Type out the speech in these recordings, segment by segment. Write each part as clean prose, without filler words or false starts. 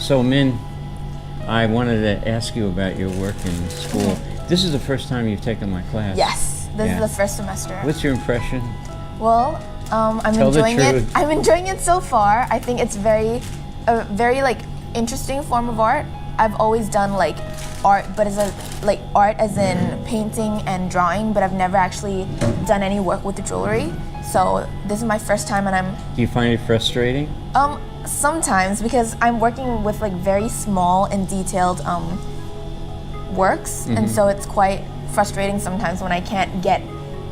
So, Min, I wanted to ask you about your work in school. This is the first time you've taken my class. Yes, this is the first semester. What's your impression? Well, I'm enjoying it. I'm enjoying it so far. I think it's a very like interesting form of art. I've always done like art, but art as in painting and drawing, but I've never actually done any work with the jewelry. So this is my first time, and Do you find it frustrating? Sometimes, because I'm working with like very small and detailed works, and so it's quite frustrating sometimes when I can't get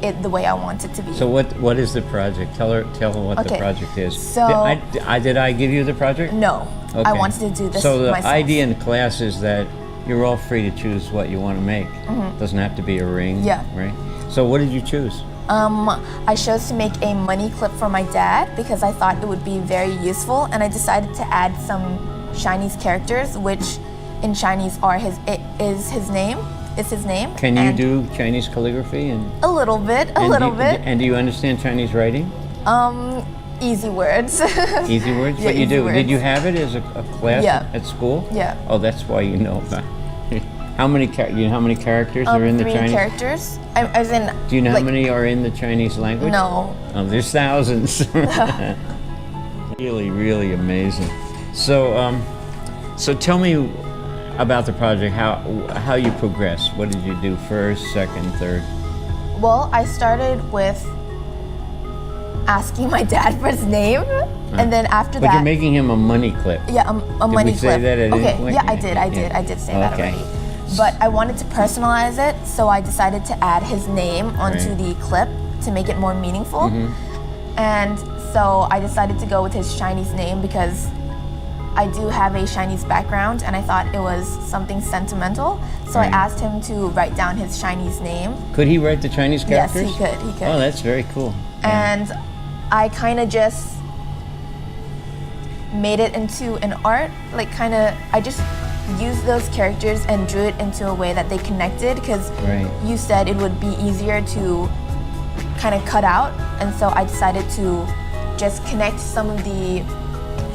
it the way I want it to be. So what is the project? Tell her what the project is. So did I give you the project? No, okay. I wanted to do this So the myself. idea in class is that you're all free to choose what you want to make. Doesn't have to be a ring, right? So what did you choose? I chose to make a money clip for my dad because I thought it would be very useful, and I decided to add some Chinese characters, which in Chinese is his name. Can you do Chinese calligraphy? A little bit. And do you understand Chinese writing? Easy words. Easy words? Yeah, but you do. words. Did you have it as a class at school? Yeah. Oh, that's why you know about it. How many characters are in the 3 Chinese? characters. As in. Do you know how many are in the Chinese language? No. Oh, there's thousands. Really, really amazing. So, so tell me about the project. How you progressed? What did you do first, second, third? Well, I started with asking my dad for his name, and then after that. But you're making him a money clip. Yeah, a money clip. Did we say that at any point? Yeah, I did say that already. But I wanted to personalize it, so I decided to add his name onto the clip to make it more meaningful. And so I decided to go with his Chinese name because I do have a Chinese background, and I thought it was something sentimental. So I asked him to write down his Chinese name. Could he write the Chinese characters? Yes, he could. Oh, that's very cool. And I kind of just made it into an art, I just used those characters and drew it into a way that they connected, because you said it would be easier to kind of cut out, and so I decided to just connect some of the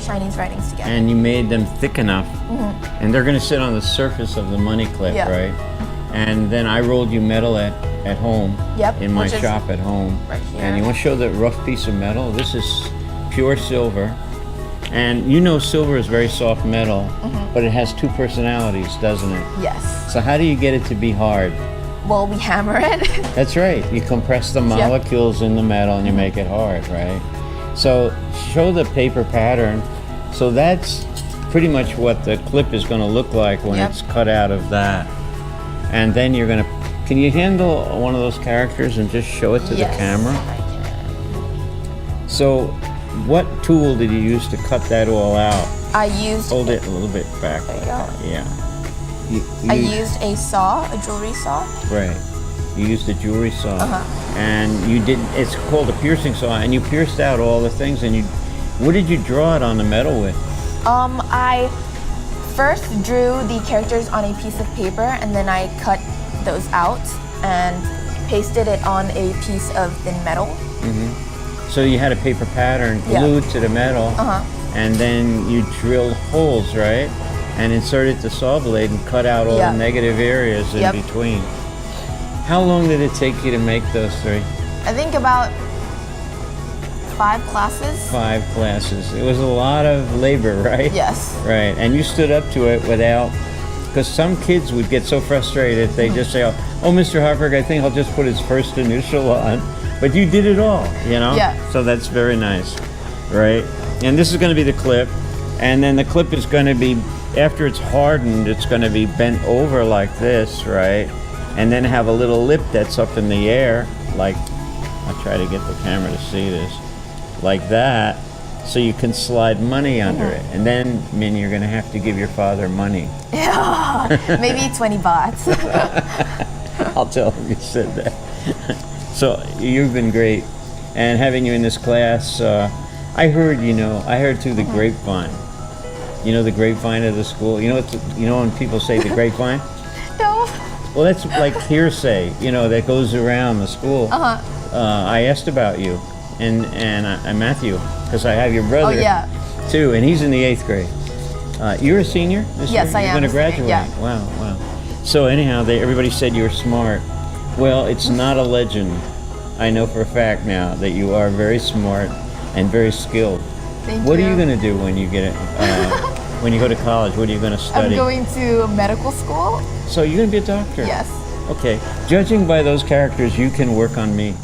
Chinese writings together. And you made them thick enough, and they're going to sit on the surface of the money clip, right? And then I rolled you metal at home, in my shop at home. Right here. And you want to show the rough piece of metal? This is pure silver. And you know silver is very soft metal, but it has 2 personalities, doesn't it? Yes. So how do you get it to be hard? Well, we hammer it. That's right. You compress the molecules in the metal and you make it hard, right? So show the paper pattern. So that's pretty much what the clip is going to look like when it's cut out of that. And then you're going to, can you handle one of those characters and just show it to the camera? I can. So what tool did you use to cut that all out? I used... Hold it a little bit back. There you go. Yeah. I used a saw, a jewelry saw. Right. You used a jewelry saw. And you did, it's called a piercing saw, and you pierced out all the things, and what did you draw it on the metal with? I first drew the characters on a piece of paper, and then I cut those out and pasted it on a piece of thin metal. So you had a paper pattern glued to the metal, and then you drilled holes, right? And inserted the saw blade and cut out all the negative areas in between. How long did it take you to make those 3? I think about 5 classes. 5 classes. It was a lot of labor, right? Yes. Right, and you stood up to it without, because some kids would get so frustrated they just say, oh, Mr. Hochberg, I think I'll just put his first initial on. But you did it all, you know? Yeah. So that's very nice, right? And this is going to be the clip, and then the clip is going to be, after it's hardened, it's going to be bent over like this, right? And then have a little lip that's up in the air, like, I'll try to get the camera to see this, like that, so you can slide money under it. And then, Min, you're going to have to give your father money. Yeah, maybe 20 bahts. I'll tell him you said that. So you've been great, and having you in this class, I heard through the grapevine. You know the grapevine of the school? You know when people say the grapevine? No. Well, that's like hearsay, that goes around the school. I asked about you, and Matthew, because I have your brother too, and he's in the 8th grade. You're a senior this year? Yes, I You're am going to a senior, graduate. yeah. Wow, wow. So anyhow, everybody said you were smart. Well, it's not a legend. I know for a fact now that you are very smart and very skilled. Thank What you. are you going to do when you get when you go to college? What are you going to study? I'm going to medical school. So you're going to be a doctor? Yes. Okay. Judging by those characters, you can work on me.